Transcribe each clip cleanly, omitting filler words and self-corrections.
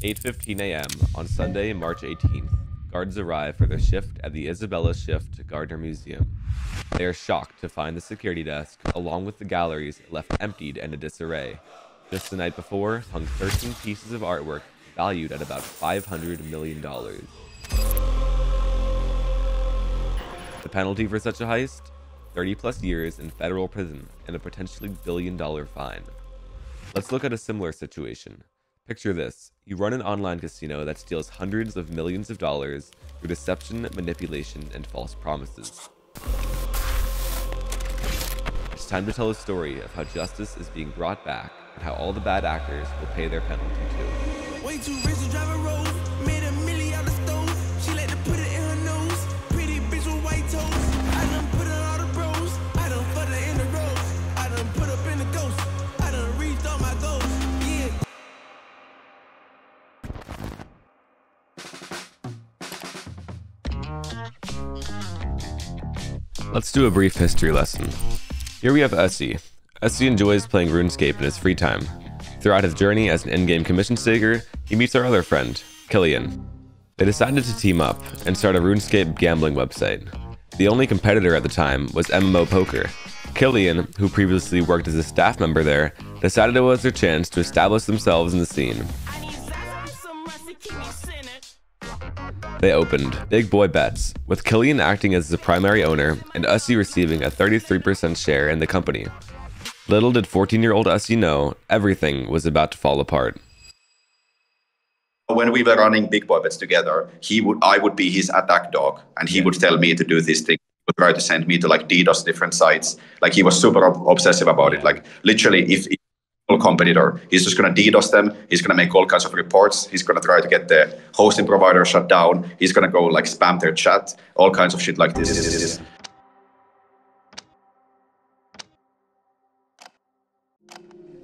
8:15 a.m. on Sunday, March 18th, guards arrive for their shift at the Isabella Shift Gardner Museum. They are shocked to find the security desk, along with the galleries, left emptied and in disarray. Just the night before, hung 13 pieces of artwork valued at about $500 million. The penalty for such a heist? 30+ years in federal prison and a potentially billion-dollar fine. Let's look at a similar situation. Picture this. You run an online casino that steals hundreds of millions of dollars through deception, manipulation, and false promises. It's time to tell a story of how justice is being brought back and how all the bad actors will pay their penalty too. Way too rich to drive a Rolls, made $1 million out of stove. She let to put it in her nose. Pretty bitch with white toes. I done put her all the bros. I done put her in the rose. I done put up in the ghost. I done reached all my goals. Let's do a brief history lesson. Here we have Ossi. Ossi enjoys playing RuneScape in his free time. Throughout his journey as an in-game commission staker, he meets our other friend, Killian. They decided to team up and start a RuneScape gambling website. The only competitor at the time was MMO Poker. Killian, who previously worked as a staff member there, decided it was their chance to establish themselves in the scene. They opened Big Boy Bets, with Killian acting as the primary owner and Ossi receiving a 33% share in the company. Little did 14-year-old Ossi know, everything was about to fall apart. When we were running Big Boy Bets together, I would be his attack dog, and he would tell me to do this thing. He would try to send me to like DDoS different sites. Like he was super obsessive about it. Like literally, if competitor, he's just going to DDoS them. He's going to make all kinds of reports. He's going to try to get the hosting provider shut down. He's going to go like spam their chat, all kinds of shit like this.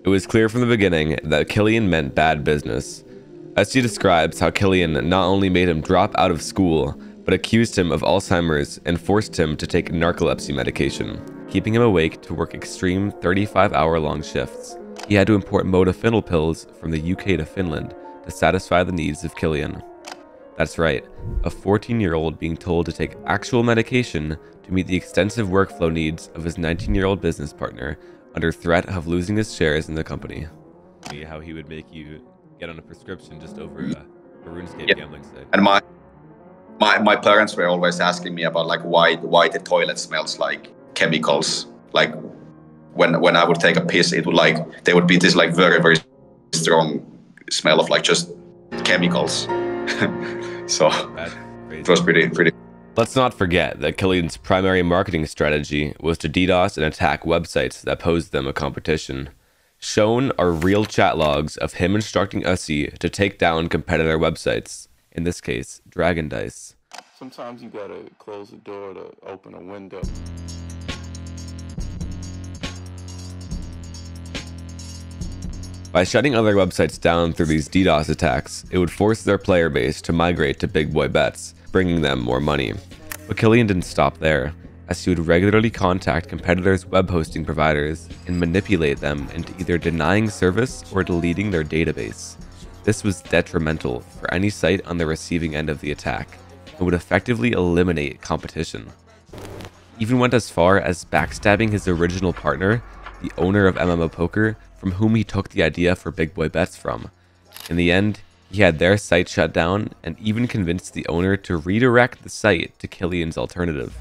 It was clear from the beginning that Killian meant bad business. Ossi describes how Killian not only made him drop out of school, but accused him of Alzheimer's and forced him to take narcolepsy medication, keeping him awake to work extreme 35-hour-long shifts. He had to import modafinil pills from the UK to Finland to satisfy the needs of Killian. That's right, a 14-year-old being told to take actual medication to meet the extensive workflow needs of his 19-year-old business partner under threat of losing his shares in the company. How he would make you get on a prescription just over a RuneScape gambling site. And my parents were always asking me about like why the toilet smells like chemicals. Like when I would take a piss, it would like there would be this like very, very strong smell of like just chemicals. So it was pretty. Let's not forget that Killian's primary marketing strategy was to DDoS and attack websites that posed them a competition. Shown are real chat logs of him instructing Ossi to take down competitor websites, in this case, Dragon Dice. Sometimes you gotta close the door to open a window. By shutting other websites down through these DDoS attacks, it would force their player base to migrate to Big Boy Bets, bringing them more money. But Killian didn't stop there, as he would regularly contact competitors' web hosting providers and manipulate them into either denying service or deleting their database. This was detrimental for any site on the receiving end of the attack, and would effectively eliminate competition. He even went as far as backstabbing his original partner, the owner of MMO Poker, from whom he took the idea for Big Boy Bets from. In the end, he had their site shut down and even convinced the owner to redirect the site to Killian's alternative.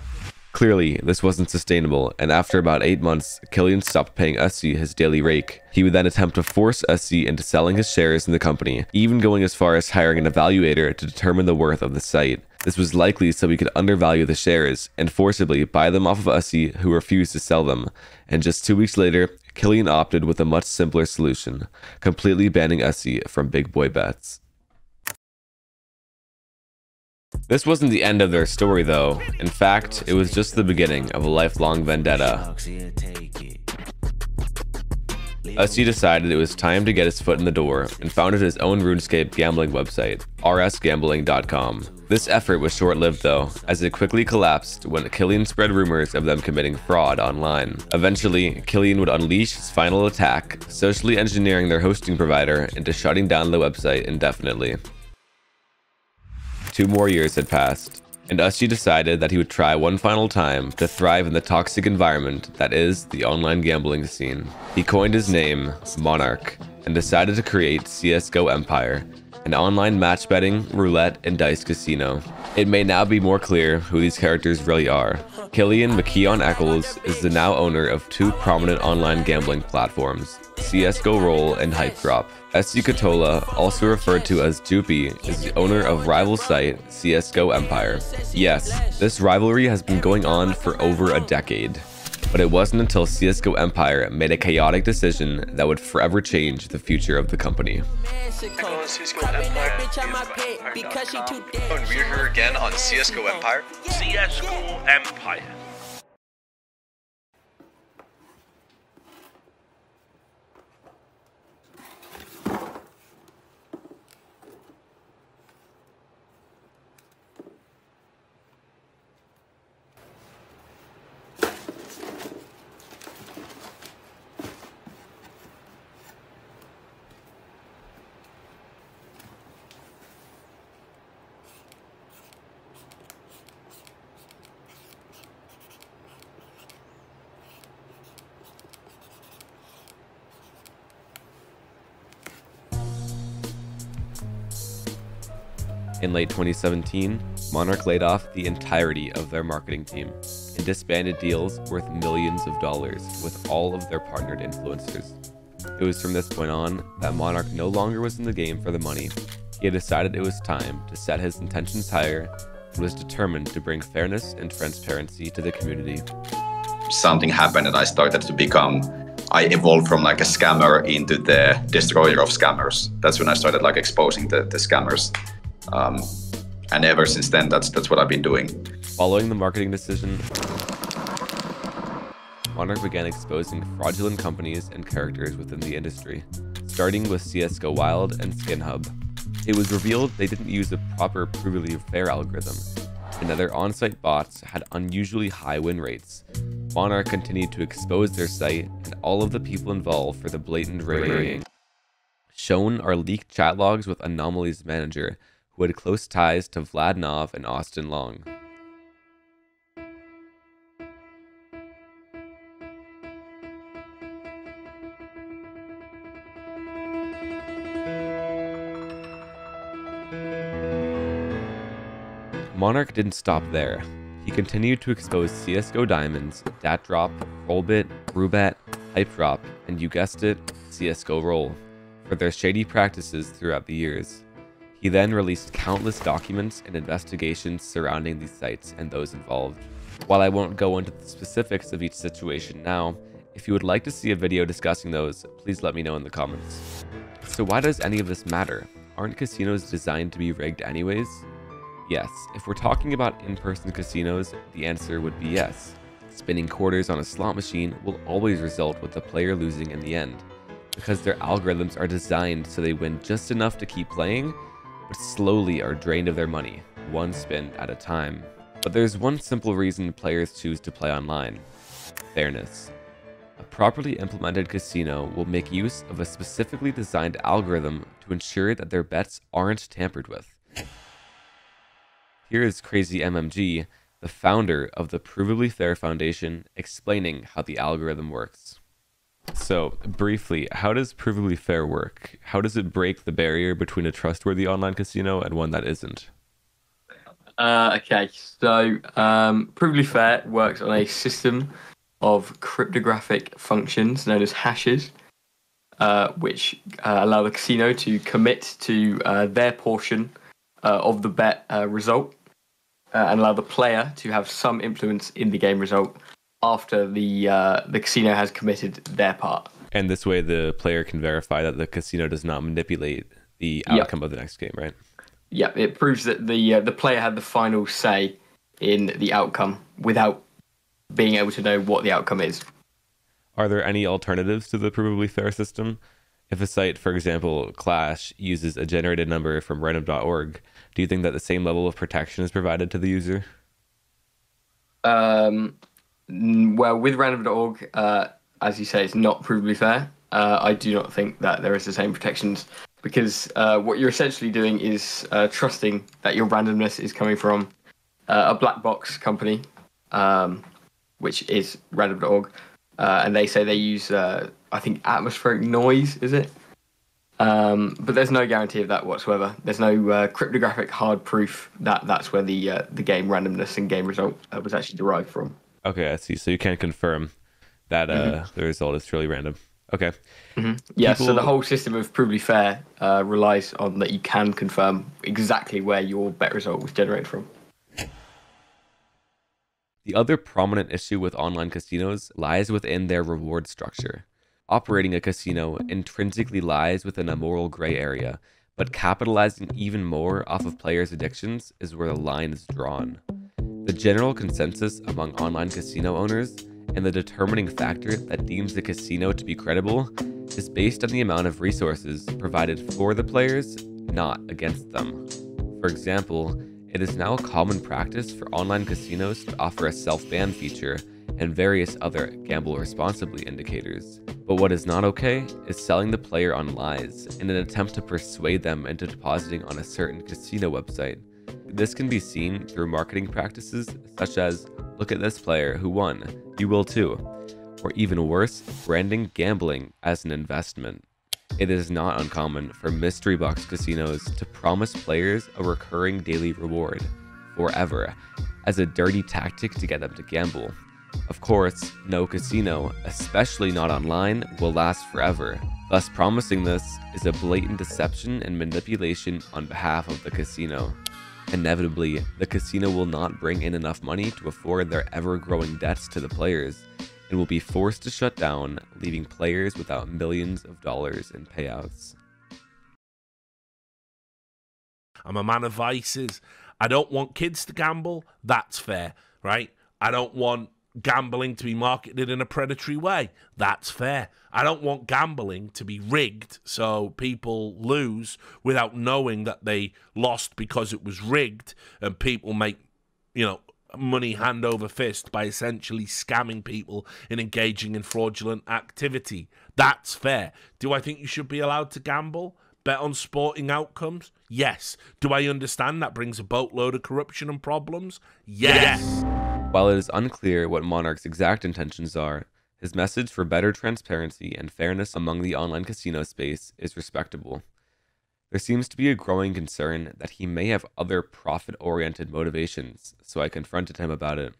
Clearly, this wasn't sustainable, and after about 8 months, Killian stopped paying Ossi his daily rake. He would then attempt to force Ossi into selling his shares in the company, even going as far as hiring an evaluator to determine the worth of the site. This was likely so he could undervalue the shares and forcibly buy them off of Ossi, who refused to sell them. And just 2 weeks later, Killian opted with a much simpler solution, completely banning Ossi from Big Boy Bets. This wasn't the end of their story though. In fact, it was just the beginning of a lifelong vendetta. Ossi decided it was time to get his foot in the door and founded his own RuneScape gambling website, rsgambling.com. This effort was short-lived though, as it quickly collapsed when Killian spread rumors of them committing fraud online. Eventually, Killian would unleash his final attack, socially engineering their hosting provider into shutting down the website indefinitely. 2 more years had passed, and Ossi decided that he would try one final time to thrive in the toxic environment that is the online gambling scene. He coined his name, Monarch, and decided to create CSGO Empire, an online match betting, roulette, and dice casino. It may now be more clear who these characters really are. Killian ᴄᴇᴅᴜᴜᴜ is the now owner of 2 prominent online gambling platforms, CSGO Roll and Hypedrop. ᴄᴇᴅᴜᴜ, also referred to as ᴄᴑɪ, is the owner of rival site CSGO Empire. Yes, this rivalry has been going on for over a decade, but it wasn't until CSGO Empire made a chaotic decision that would forever change the future of the company. We're here again on CSGO Empire. CSGO Empire. In late 2017, Monarch laid off the entirety of their marketing team and disbanded deals worth millions of dollars with all of their partnered influencers. It was from this point on that Monarch no longer was in the game for the money. He had decided it was time to set his intentions higher and was determined to bring fairness and transparency to the community. Something happened and I evolved from like a scammer into the destroyer of scammers. That's when I started like exposing the scammers. And ever since then, that's what I've been doing. Following the marketing decision, Monarch began exposing fraudulent companies and characters within the industry, starting with CSGO Wild and SkinHub. It was revealed they didn't use a proper provably fair algorithm, and that their on-site bots had unusually high win rates. Monarch continued to expose their site and all of the people involved for the blatant rigging. Shown are leaked chat logs with Anomaly's manager, who had close ties to Vlad Nov and Austin Long. Monarch didn't stop there. He continued to expose CSGO Diamonds, DatDrop, Rollbit, Roobet, Hypedrop, and you guessed it, CSGO Roll, for their shady practices throughout the years. He then released countless documents and investigations surrounding these sites and those involved. While I won't go into the specifics of each situation now, if you would like to see a video discussing those, please let me know in the comments. So why does any of this matter? Aren't casinos designed to be rigged anyways? Yes, if we're talking about in-person casinos, the answer would be yes. Spinning quarters on a slot machine will always result with the player losing in the end, because their algorithms are designed so they win just enough to keep playing, but slowly are drained of their money, one spin at a time. But there's one simple reason players choose to play online: fairness. A properly implemented casino will make use of a specifically designed algorithm to ensure that their bets aren't tampered with. Here is Crazy MMG, the founder of the Provably Fair Foundation, explaining how the algorithm works. So, briefly, how does Provably Fair work? How does it break the barrier between a trustworthy online casino and one that isn't? Okay, so Provably Fair works on a system of cryptographic functions known as hashes, which allow the casino to commit to their portion of the bet result, and allow the player to have some influence in the game result after the casino has committed their part. And this way the player can verify that the casino does not manipulate the outcome of the next game, right? Yeah, it proves that the player had the final say in the outcome without being able to know what the outcome is. Are there any alternatives to the provably fair system? If a site, for example, Clash, uses a generated number from random.org, do you think that the same level of protection is provided to the user? Well, with random.org, as you say, it's not provably fair. I do not think that there is the same protections, because what you're essentially doing is trusting that your randomness is coming from a black box company, which is random.org, and they say they use, I think, atmospheric noise, is it? But there's no guarantee of that whatsoever. There's no cryptographic hard proof that that's where the game randomness and game result was actually derived from. Okay, I see. So you can't confirm that the result is truly random. Okay. Yeah, so the whole system of provably fair relies on that you can confirm exactly where your bet result was generated from. The other prominent issue with online casinos lies within their reward structure. Operating a casino intrinsically lies within a moral gray area, but capitalizing even more off of players' addictions is where the line is drawn. The general consensus among online casino owners, and the determining factor that deems the casino to be credible, is based on the amount of resources provided for the players, not against them. For example, it is now common practice for online casinos to offer a self-ban feature and various other gamble responsibly indicators. But what is not okay is selling the player on lies in an attempt to persuade them into depositing on a certain casino website. This can be seen through marketing practices such as, "Look at this player who won, you will too," or even worse, branding gambling as an investment. It is not uncommon for mystery box casinos to promise players a recurring daily reward, forever, as a dirty tactic to get them to gamble. Of course, no casino, especially not online, will last forever. Thus, promising this is a blatant deception and manipulation on behalf of the casino. Inevitably, the casino will not bring in enough money to afford their ever-growing debts to the players, and will be forced to shut down, leaving players without millions of dollars in payouts. I'm a man of vices. I don't want kids to gamble. That's fair, right? I don't want gambling to be marketed in a predatory way. That's fair. I don't want gambling to be rigged so people lose without knowing that they lost because it was rigged, and people make, money hand over fist by essentially scamming people and engaging in fraudulent activity. That's fair. Do I think you should be allowed to gamble? Bet on sporting outcomes? Yes. Do I understand that brings a boatload of corruption and problems? Yes. While it is unclear what Monarch's exact intentions are, his message for better transparency and fairness among the online casino space is respectable. There seems to be a growing concern that he may have other profit-oriented motivations, so I confronted him about it.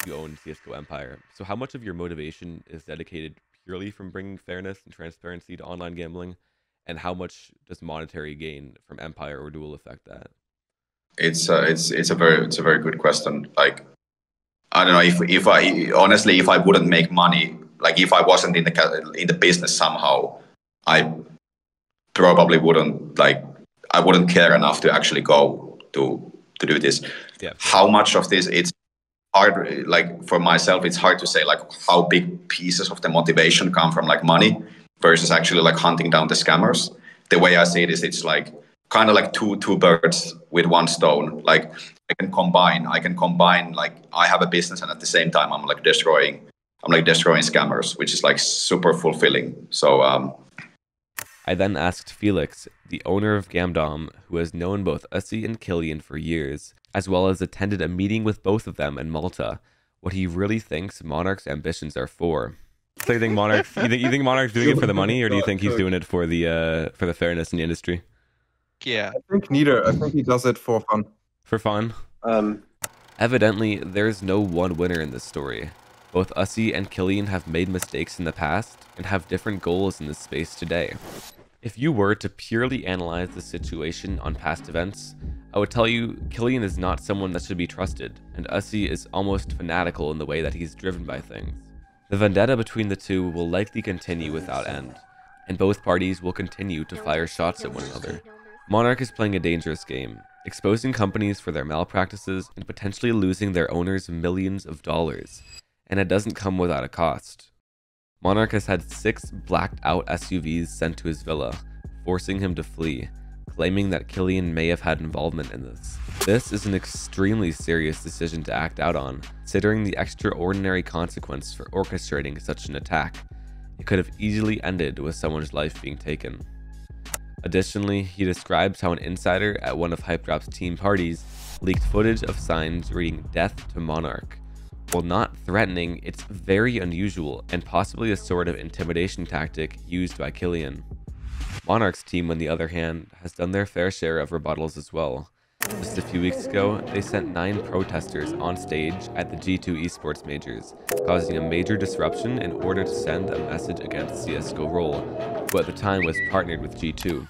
You own CSGO Empire, so how much of your motivation is dedicated purely from bringing fairness and transparency to online gambling, and how much does monetary gain from Empire or Duel affect that? It's a very good question. Like, I don't know if I honestly, if I wouldn't make money, like if I wasn't in the business somehow, I probably wouldn't, like, I wouldn't care enough to actually go to do this. Yeah. How much of this, it's hard, like for myself, it's hard to say like how big pieces of the motivation come from like money versus actually like hunting down the scammers. The way I see it is, it's like kind of like two birds with one stone. Like I can combine, like I have a business and at the same time I'm like destroying scammers, which is like super fulfilling. So I then asked Felix, the owner of Gamdom, who has known both Ossi and Killian for years, as well as attended a meeting with both of them in Malta, what he really thinks Monarch's ambitions are for. So you think Monarch's doing it for the money, or do you think he's doing it for the fairness in the industry? Yeah. I think neither. I think he does it for fun. For fun? Evidently, there's no one winner in this story. Both Ossi and Killian have made mistakes in the past and have different goals in this space today. If you were to purely analyze the situation on past events, I would tell you Killian is not someone that should be trusted, and Ossi is almost fanatical in the way that he's driven by things. The vendetta between the two will likely continue without end, and both parties will continue to fire shots at one another. Monarch is playing a dangerous game, exposing companies for their malpractices and potentially losing their owners millions of dollars, and it doesn't come without a cost. Monarch has had 6 blacked out SUVs sent to his villa, forcing him to flee, claiming that Killian may have had involvement in this. This is an extremely serious decision to act out on, considering the extraordinary consequence for orchestrating such an attack. It could have easily ended with someone's life being taken. Additionally, he describes how an insider at one of Hypedrop's team parties leaked footage of signs reading "Death to Monarch." While not threatening, it's very unusual and possibly a sort of intimidation tactic used by Killian. Monarch's team, on the other hand, has done their fair share of rebuttals as well. Just a few weeks ago, they sent 9 protesters on stage at the G2 esports majors, causing a major disruption in order to send a message against CSGO, who at the time was partnered with G2.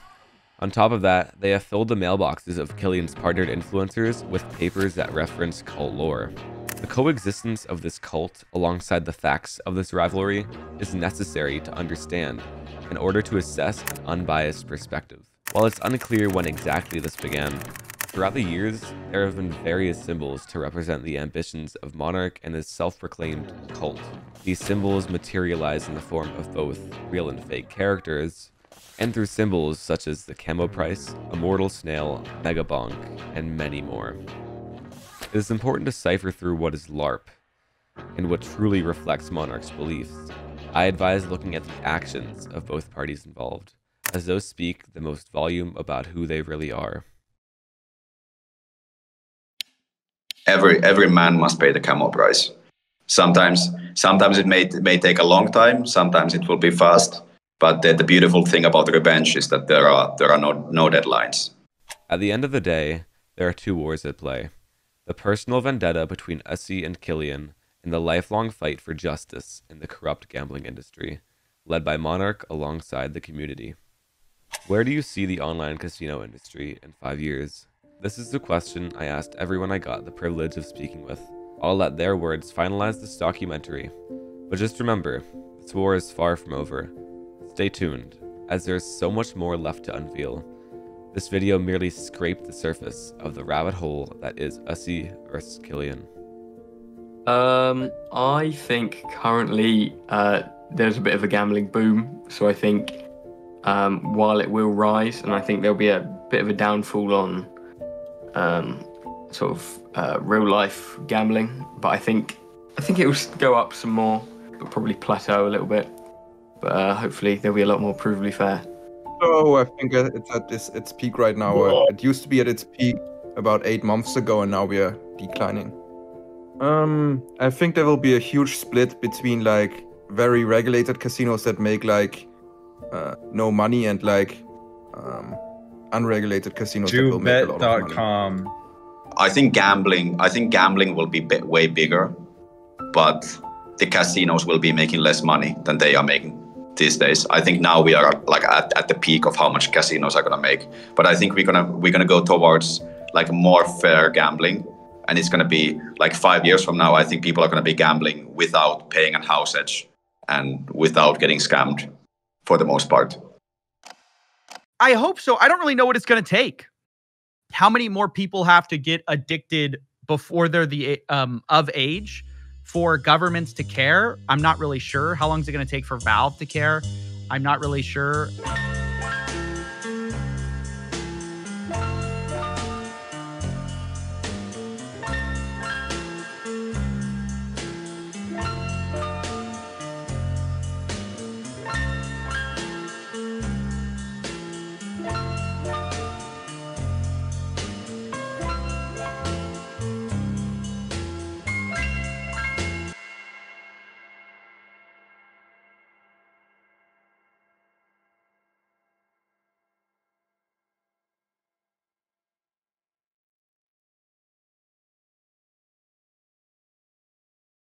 On top of that, they have filled the mailboxes of Killian's partnered influencers with papers that reference cult lore. The coexistence of this cult alongside the facts of this rivalry is necessary to understand in order to assess an unbiased perspective. While it's unclear when exactly this began, throughout the years, there have been various symbols to represent the ambitions of Monarch and his self-proclaimed cult. These symbols materialize in the form of both real and fake characters, and through symbols such as the camo price, immortal snail, megabonk, and many more. It is important to cipher through what is LARP, and what truly reflects Monarch's beliefs. I advise looking at the actions of both parties involved, as those speak the most volume about who they really are. Every man must pay the camo price. Sometimes it may take a long time, sometimes it will be fast, but the beautiful thing about revenge is that there are no deadlines. At the end of the day, there are 2 wars at play. The personal vendetta between Ossi and Killian, and the lifelong fight for justice in the corrupt gambling industry, led by Monarch alongside the community. Where do you see the online casino industry in 5 years? This is the question I asked everyone I got the privilege of speaking with. I'll let their words finalize this documentary. But just remember, this war is far from over. Stay tuned, as there's so much more left to unveil. This video merely scraped the surface of the rabbit hole that is Ossi vs. Killian. I think currently there's a bit of a gambling boom, so I think while it will rise, and I think there'll be a bit of a downfall on real life gambling, but I think it will go up some more, but probably plateau a little bit. But hopefully there'll be a lot more provably fair. So I think it's at its peak right now. It used to be at its peak about 8 months ago, and now we are declining. I think there will be a huge split between like very regulated casinos that make like no money and like unregulated casinos that will make a lot of money. I think gambling will be way bigger, but the casinos will be making less money than they are making these days. I think now we are like at the peak of how much casinos are gonna make. But I think we're gonna go towards like more fair gambling, and it's gonna be like 5 years from now. I think people are gonna be gambling without paying a house edge and without getting scammed, for the most part. I hope so. I don't really know what it's gonna take. How many more people have to get addicted before they're of age for governments to care? I'm not really sure. How long is it going to take for Valve to care? I'm not really sure.